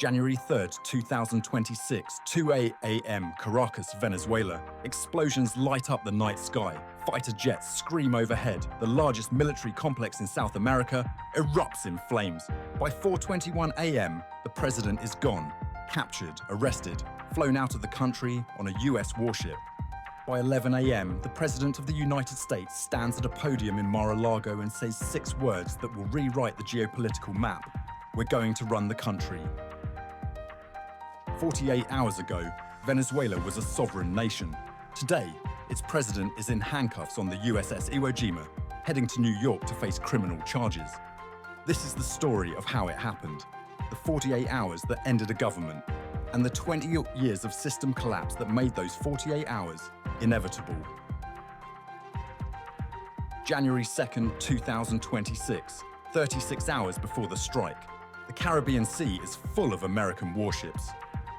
January 3rd, 2026, 2 a.m. Caracas, Venezuela. Explosions light up the night sky. Fighter jets scream overhead. The largest military complex in South America erupts in flames. By 4:21 a.m., the president is gone, captured, arrested, flown out of the country on a US warship. By 11 a.m., the President of the United States stands at a podium in Mar-a-Lago and says 6 words that will rewrite the geopolitical map. We're going to run the country. 48 hours ago, Venezuela was a sovereign nation. Today, its president is in handcuffs on the USS Iwo heading to New York to face criminal charges. This is the story of how it happened, the 48 hours that ended a government, and the 20 years of system collapse that made those 48 hours inevitable. January 2nd, 2026, 36 hours before the strike. The Caribbean Sea is full of American warships.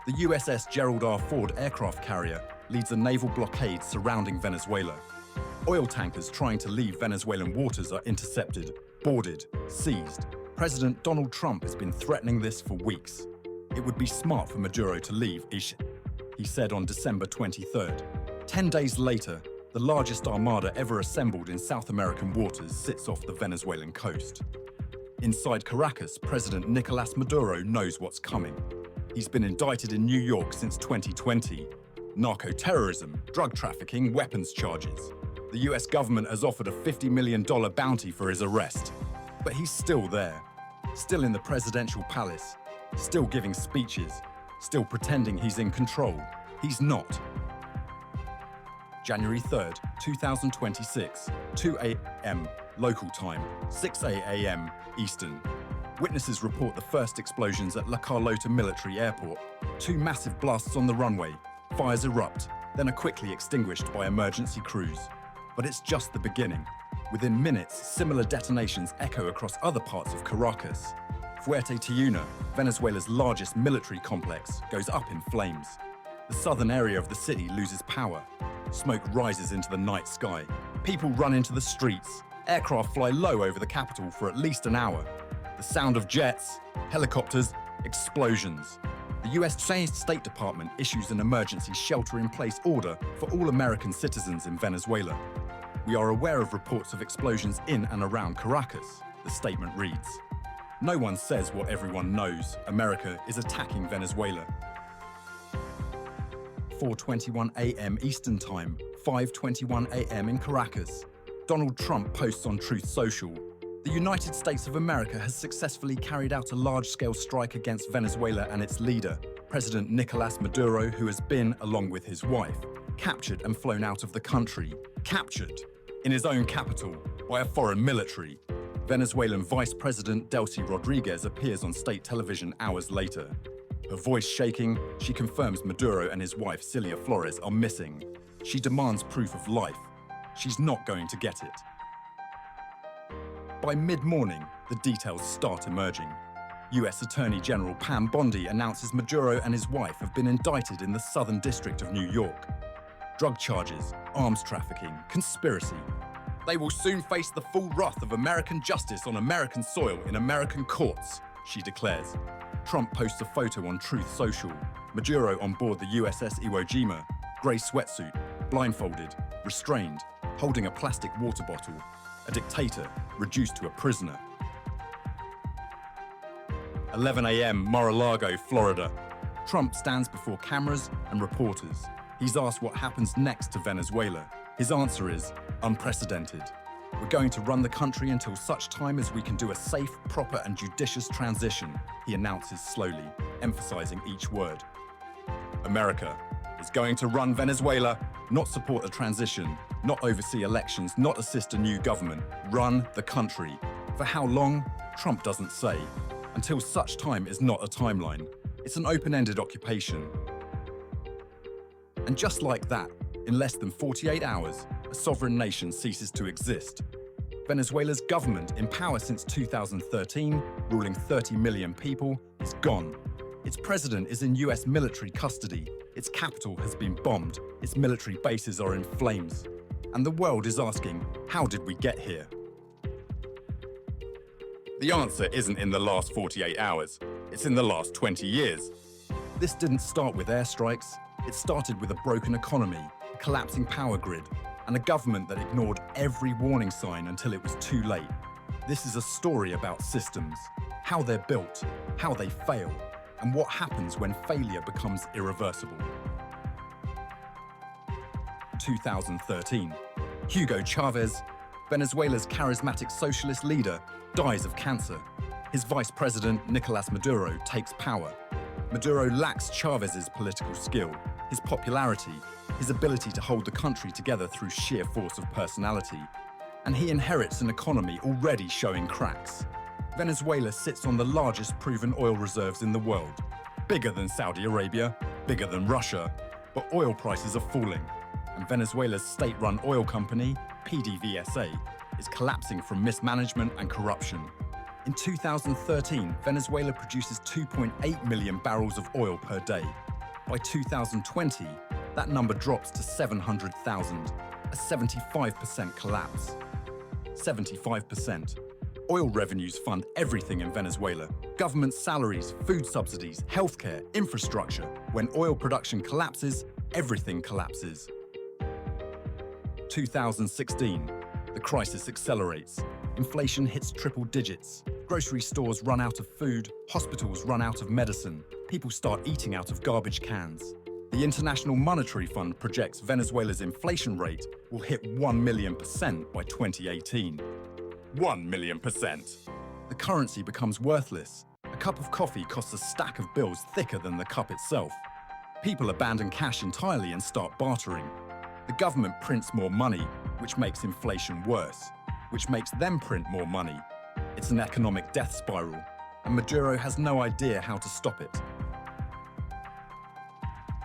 The USS Gerald R aircraft carrier leads a naval blockade surrounding Venezuela. Oil tankers trying to leave Venezuelan waters are intercepted, boarded, seized. President Donald Trump has been threatening this for weeks. It would be smart for Maduro to leave, he said on December 23rd. 10 days later, the largest armada ever assembled in South American waters sits off the Venezuelan coast. Inside Caracas, President Nicolás Maduro knows what's coming. He's been indicted in New York since 2020. Narco-terrorism, drug trafficking, weapons charges. The US government has offered a $50 million bounty for his arrest. But he's still there, still in the presidential palace, still giving speeches, still pretending he's in control. He's not. January 3rd, 2026, 2 a.m. local time, 6 a.m. Eastern. Witnesses report the first explosions at La Carlota military airport. 2 massive blasts on the runway. Fires erupt, then are quickly extinguished by emergency crews. But it's just the beginning. Within minutes, similar detonations echo across other parts of Caracas. Fuerte Tiuna, Venezuela's largest military complex, goes up in flames. The southern area of the city loses power. Smoke rises into the night sky. People run into the streets. Aircraft fly low over the capital for at least an hour. The sound of jets, helicopters, explosions. The US State Department issues an emergency shelter-in-place order for all American citizens in Venezuela. We are aware of reports of explosions in and around Caracas, the statement reads. No one says what everyone knows. America is attacking Venezuela. 4:21 a.m. Eastern Time, 5:21 a.m. in Caracas. Donald Trump posts on Truth Social. The United States of America has successfully carried out a large-scale strike against Venezuela and its leader, President Nicolás Maduro, who has been, along with his wife, captured and flown out of the country. Captured in his own capital by a foreign military. Venezuelan Vice President Delcy Rodríguez appears on state television hours later. Her voice shaking, she confirms Maduro and his wife Cilia Flores are missing. She demands proof of life. She's not going to get it. By mid-morning, the details start emerging. US Attorney General Pam Bondi announces Maduro and his wife have been indicted in the Southern District of New York. Drug charges, arms trafficking, conspiracy. They will soon face the full wrath of American justice on American soil in American courts, she declares. Trump posts a photo on Truth Social. Maduro on board the USS Iwo Jima, grey sweatsuit, blindfolded, restrained, holding a plastic water bottle. A dictator reduced to a prisoner. 11 a.m. Mar-a-Lago, Florida. Trump stands before cameras and reporters. He's asked what happens next to Venezuela. His answer is unprecedented. We're going to run the country until such time as we can do a safe, proper, and judicious transition, he announces slowly, emphasizing each word. America is going to run Venezuela, not support a transition, not oversee elections, not assist a new government. Run the country. For how long? Trump doesn't say. Until such time is not a timeline. It's an open-ended occupation. And just like that, in less than 48 hours, a sovereign nation ceases to exist. Venezuela's government, in power since 2013, ruling 30 million people, is gone. Its president is in US military custody. Its capital has been bombed. Its military bases are in flames. And the world is asking, how did we get here? The answer isn't in the last 48 hours. it's in the last 20 years. This didn't start with airstrikes. It started with a broken economy, a collapsing power grid, and a government that ignored every warning sign until it was too late. This is a story about systems, how they're built, how they fail, and what happens when failure becomes irreversible. 2013. Hugo Chavez, Venezuela's charismatic socialist leader, dies of cancer. His vice president, Nicolás Maduro, takes power. Maduro lacks Chavez's political skill, his popularity, his ability to hold the country together through sheer force of personality, and he inherits an economy already showing cracks. Venezuela sits on the largest proven oil reserves in the world, bigger than Saudi Arabia, bigger than Russia, but oil prices are falling, and Venezuela's state-run oil company, PDVSA, is collapsing from mismanagement and corruption. In 2013, Venezuela produces 2.8 million barrels of oil per day. By 2020, that number drops to 700,000, a 75% collapse. 75%. Oil revenues fund everything in Venezuela. Government salaries, food subsidies, healthcare, infrastructure. When oil production collapses, everything collapses. 2016. The crisis accelerates. Inflation hits triple digits. Grocery stores run out of food, hospitals run out of medicine. People start eating out of garbage cans. The International Monetary Fund projects Venezuela's inflation rate will hit 1 million% by 2018. 1 million%. The currency becomes worthless. A cup of coffee costs a stack of bills thicker than the cup itself. People abandon cash entirely and start bartering. The government prints more money, which makes inflation worse, which makes them print more money. It's an economic death spiral, and Maduro has no idea how to stop it.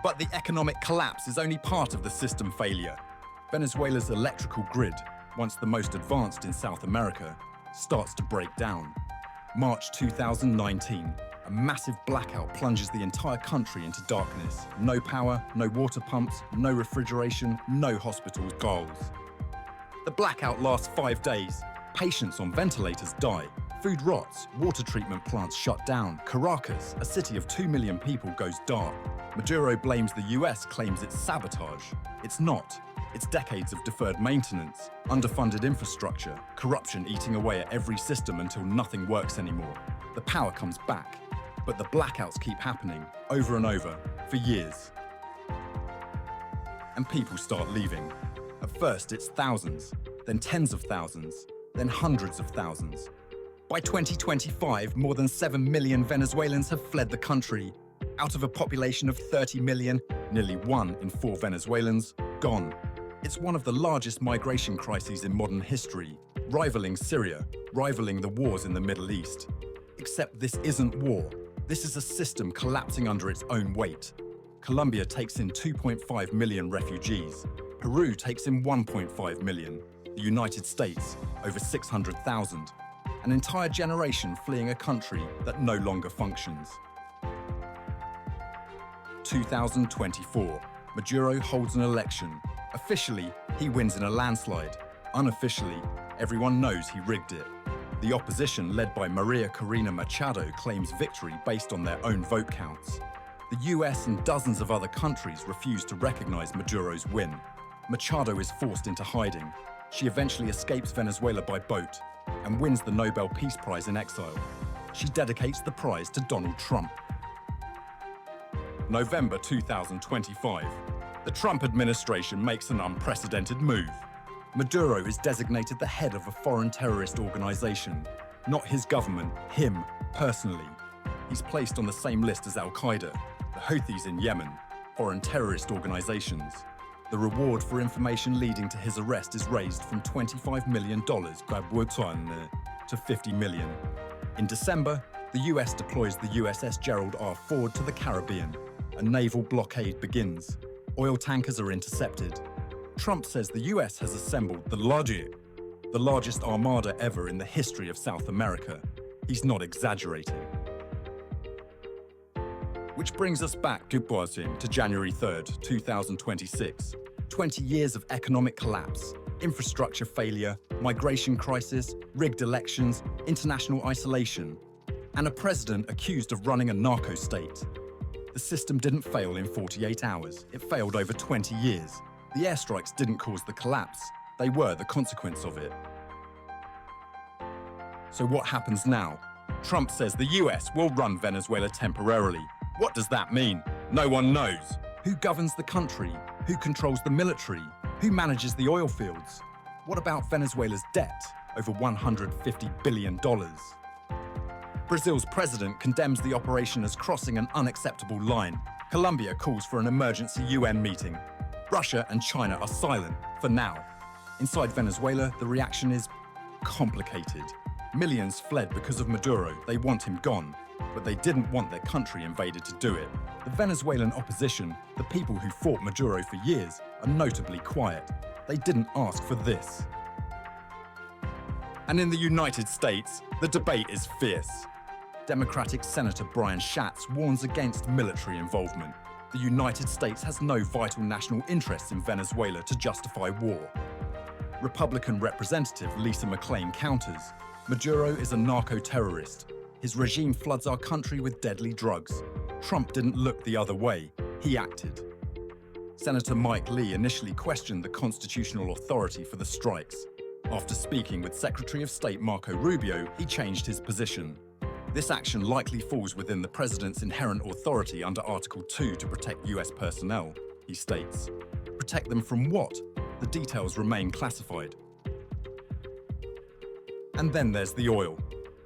But the economic collapse is only part of the system failure. Venezuela's electrical grid, once the most advanced in South America, starts to break down. March 2019, a massive blackout plunges the entire country into darkness. No power, no water pumps, no refrigeration, no hospitals, goals. The blackout lasts 5 days. Patients on ventilators die. Food rots. Water treatment plants shut down. Caracas, a city of 2 million people, goes dark. Maduro blames the US, claims it's sabotage. It's not. It's decades of deferred maintenance, underfunded infrastructure, corruption eating away at every system until nothing works anymore. The power comes back, but the blackouts keep happening over and over for years. And people start leaving. At first, it's thousands, then tens of thousands, then hundreds of thousands. By 2025, more than 7 million Venezuelans have fled the country. Out of a population of 30 million, nearly 1 in 4 Venezuelans gone. It's one of the largest migration crises in modern history, rivaling Syria, rivaling the wars in the Middle East. Except this isn't war. This is a system collapsing under its own weight. Colombia takes in 2.5 million refugees. Peru takes in 1.5 million. The United States, over 600,000. An entire generation fleeing a country that no longer functions. 2024. Maduro holds an election. Officially, he wins in a landslide. Unofficially, everyone knows he rigged it. The opposition, led by Maria Corina Machado, claims victory based on their own vote counts. The US and dozens of other countries refuse to recognize Maduro's win. Machado is forced into hiding. She eventually escapes Venezuela by boat and wins the Nobel Peace Prize in exile. She dedicates the prize to Donald Trump. November 2025. The Trump administration makes an unprecedented move. Maduro is designated the head of a foreign terrorist organization. Not his government, him, personally. He's placed on the same list as Al-Qaeda, the Houthis in Yemen, foreign terrorist organizations. The reward for information leading to his arrest is raised from $25 million to $50 million. In December, the US deploys the USS Gerald R to the Caribbean. A naval blockade begins. Oil tankers are intercepted. Trump says the US has assembled the largest armada ever in the history of South America. He's not exaggerating. Which brings us back to January 3rd, 2026. 20 years of economic collapse, infrastructure failure, migration crisis, rigged elections, international isolation. and a president accused of running a narco-state. The system didn't fail in 48 hours. It failed over 20 years. The airstrikes didn't cause the collapse. They were the consequence of it. So what happens now? Trump says the US will run Venezuela temporarily. What does that mean? No one knows. Who governs the country? Who controls the military? Who manages the oil fields? What about Venezuela's debt? Over $150 billion. Brazil's president condemns the operation as crossing an unacceptable line. Colombia calls for an emergency UN meeting. Russia and China are silent, for now. Inside Venezuela, the reaction is complicated. Millions fled because of Maduro. They want him gone, but they didn't want their country invaded to do it. The Venezuelan opposition, the people who fought Maduro for years, are notably quiet. They didn't ask for this. And in the United States, the debate is fierce. Democratic Senator Brian Schatz warns against military involvement. The United States has no vital national interests in Venezuela to justify war. Republican Representative Lisa McClain counters. Maduro is a narco-terrorist. His regime floods our country with deadly drugs. Trump didn't look the other way. He acted. Senator Mike Lee initially questioned the constitutional authority for the strikes. After speaking with Secretary of State Marco Rubio, he changed his position. This action likely falls within the president's inherent authority under Article 2 to protect US personnel, he states. Protect them from what? The details remain classified. And then there's the oil.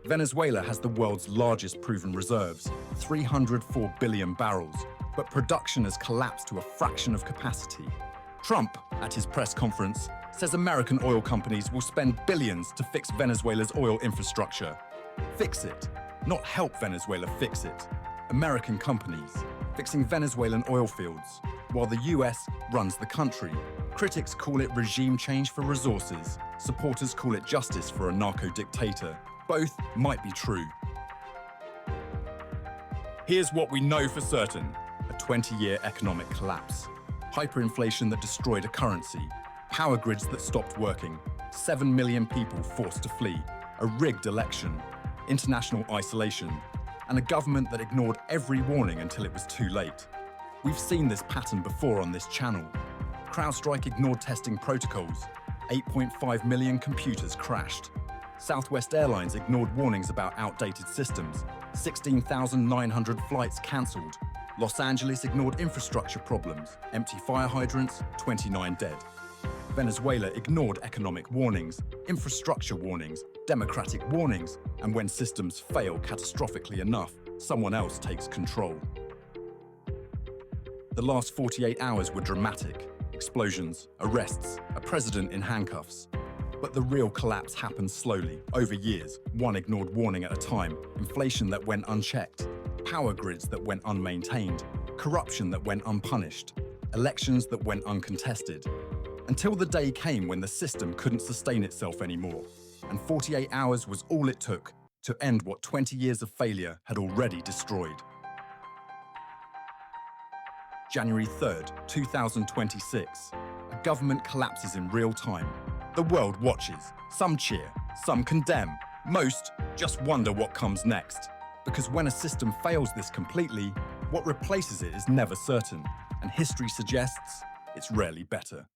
Venezuela has the world's largest proven reserves, 304 billion barrels, but production has collapsed to a fraction of capacity. Trump, at his press conference, says American oil companies will spend billions to fix Venezuela's oil infrastructure. Fix it, not help Venezuela fix it. American companies, fixing Venezuelan oil fields, while the US runs the country. Critics call it regime change for resources. Supporters call it justice for a narco-dictator. Both might be true. Here's what we know for certain: a 20-year economic collapse. Hyperinflation that destroyed a currency. Power grids that stopped working. 7 million people forced to flee. A rigged election. International isolation. And a government that ignored every warning until it was too late. We've seen this pattern before on this channel. CrowdStrike ignored testing protocols. 8.5 million computers crashed. Southwest Airlines ignored warnings about outdated systems. 16,900 flights cancelled. Los Angeles ignored infrastructure problems. Empty fire hydrants, 29 dead. Venezuela ignored economic warnings, infrastructure warnings, democratic warnings, and when systems fail catastrophically enough, someone else takes control. The last 48 hours were dramatic. Explosions, arrests, a president in handcuffs. But the real collapse happened slowly, over years, one ignored warning at a time, inflation that went unchecked, power grids that went unmaintained, corruption that went unpunished, elections that went uncontested. Until the day came when the system couldn't sustain itself anymore, and 48 hours was all it took to end what 20 years of failure had already destroyed. January 3rd, 2026. A government collapses in real time. The world watches. Some cheer, some condemn. Most just wonder what comes next. Because when a system fails this completely, what replaces it is never certain, and history suggests it's rarely better.